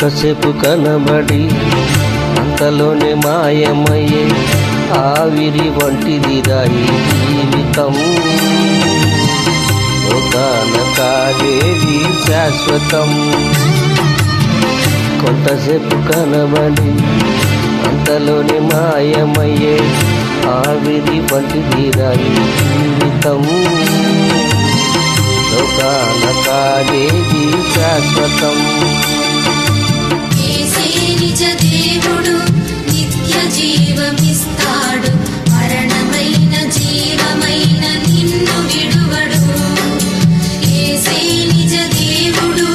కొంతసేపు కనబడి అంతలోనే మాయమయ్యే ఆవిరి వంటిది రాయి జీవితం. ఒకనకాదేది శాశ్వతం. కొంతసేపు కనబడి అంతలోనే మాయమయ్యే ఆవిరి వంటిది రాయి జీవితం. ఒకనకాదేది శాశ్వతం. నిజ దేవుడు నిత్య జీవమిస్తాడు, మరణమైన జీవమైన నిన్ను విడువడు. యేసే నిజ దేవుడు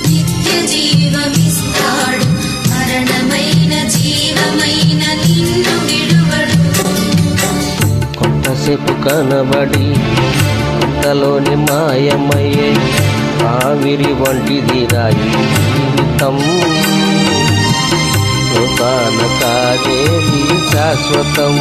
నిత్య జీవమిస్తాడు, మరణమైన జీవమైన నిన్ను విడువడు. కొంతసేపు కనబడి అంతలోని మాయమయ్యే ఆవిరి వంటిది రాయి జీవితం. ఒకనకాదేది శాశ్వతం.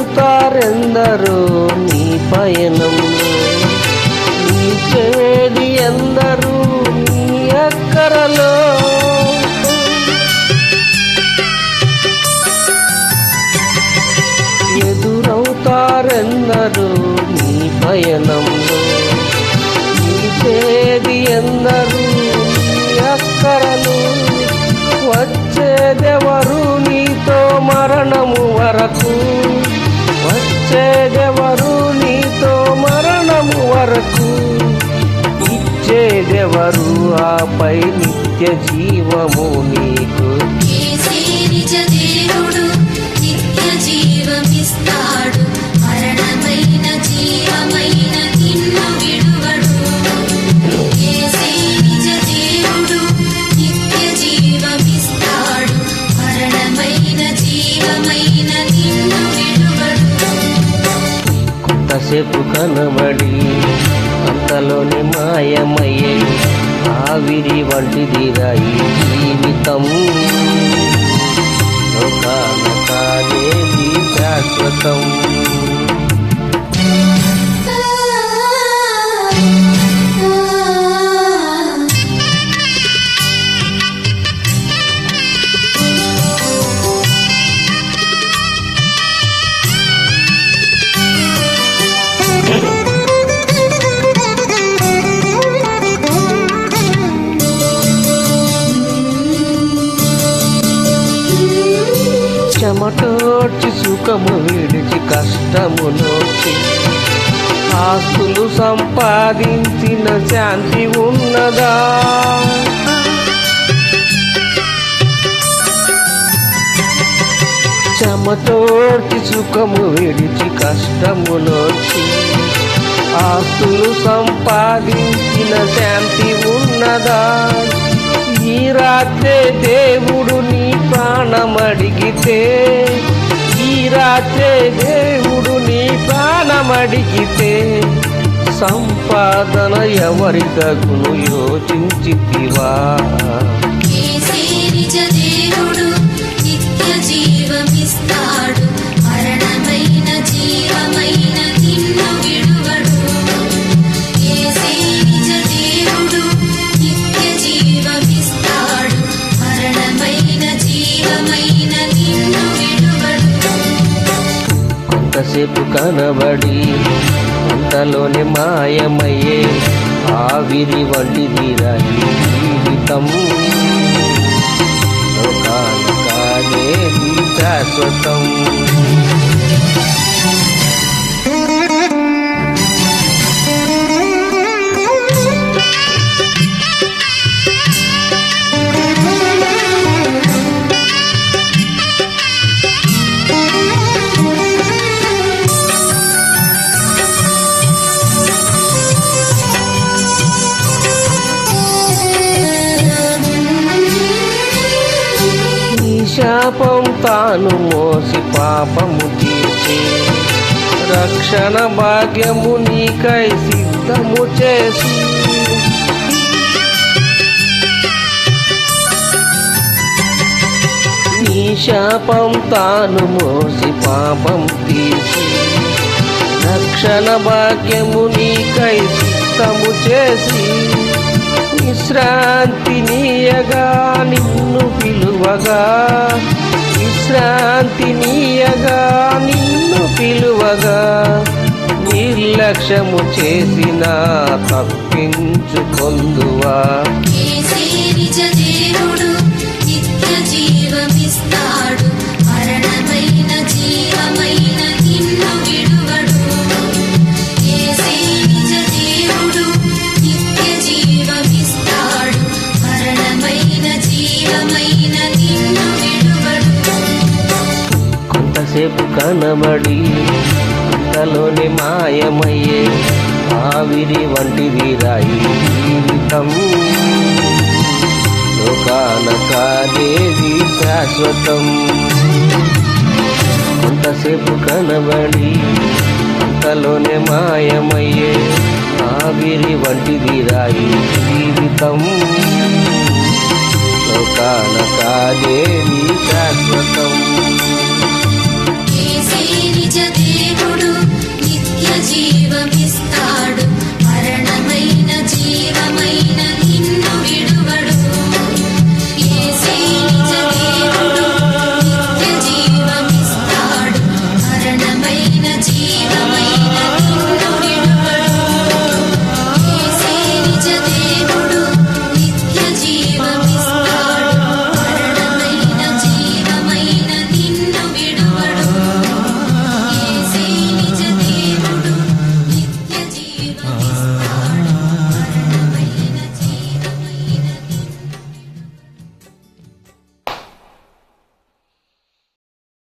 ఎదురవుతారెందరో నీ పయనంలో, నీ చేది ఎందరూ నీ అక్కరలో. ఎదురవుతారెందరూ నీ పయనంలో, నీ చేది ఎందరూ నీ అక్కరలో. వచ్చేదెవరు నీతో మరణము వరకు, వచ్చేదెవరు నీతో మరణము వరకు. ఇచ్చేదెవరు ఆపై నిత్య జీవము నీకు. యేసే నిజ దేవుడు నిత్య జీవమిస్తాడు, మరణమైన జీవమైన నిన్ను విడువడు. యేసే నిజ దేవుడు నిత్య జీవమిస్తాడు, మరణమైన జీవమైన నిన్ను విడువడు. కొంతసేపు కనబడి అంతలోని మాయమయ్యే ఆవిరి వంటిది రాయి జీవితం. ఒకనకాదేది శాశ్వతం. చెమటోడ్చి సుఖము విడిచి కష్టము నోచి ఆస్తులు సంపాదించిన శాంతి ఉన్నదా? చెమటోడ్చి సుఖము విడిచి కష్టము నోచి ఆస్తులు సంపాదించిన శాంతి ఉన్నదా? ఈ రాత్రే దేవుడు నీ ప్రాణమడిగితే, ఈ రాత్రే దేవుడు నీ ప్రాణమడిగితే, సంపాదన ఎవరి తగును యోచించితివా? యేసే నిజ దేవుడు నిత్య జీవమిస్తాడు, మరణమైన జీవమైన నిన్ను విడువడు. యేసే నిజ దేవుడు నిత్య జీవమిస్తాడు, మరణమైన జీవమైన నిన్ను విడువడు. కొంతసేపు కనబడి అంతలోనే మాయమయ్యే ఆవిరి వంటిది రాయి జీవితం. ఒకనకాదేది శాశ్వతం. శాపం తాను మోసి పాపము తీర్చి రక్షణ భాగ్యము నీకై సిద్ధము చేసి నీ శాపం తాను మోసి పాపం తీసి రక్షణ భాగ్యము నీకై సిద్ధము చేసి విశ్రాంతి నీయగా నిన్ను పిలువగా విశ్రాంతి నీయగా నిన్ను పిలువగా నిర్లక్ష్యము చేసిన తప్పించుకొందువా యేసే నిజ దేవుడు నిత్య జీవమిస్తాడు మరణమైన జీవమైన నిన్ను విడువడు యేసే నిజ దేవుడు నిత్య జీవమిస్తాడు మరణమైన జీవమైన నిన్ను విడువడు కొంతసేపు కనబడి అంతలోనే మాయమయ్యే ఆవిరి వంటిది రాయి జీవితం లోకాన కాదేది శాశ్వతం కొంతసేపు కనబడి అంతలోనే మాయమయ్యే ఆవిరి వంటిది రాయి జీవితం లోకాన కాదేది శాశ్వతం యేసే నిజ దేవుడు నిత్య జీవమిస్తాడు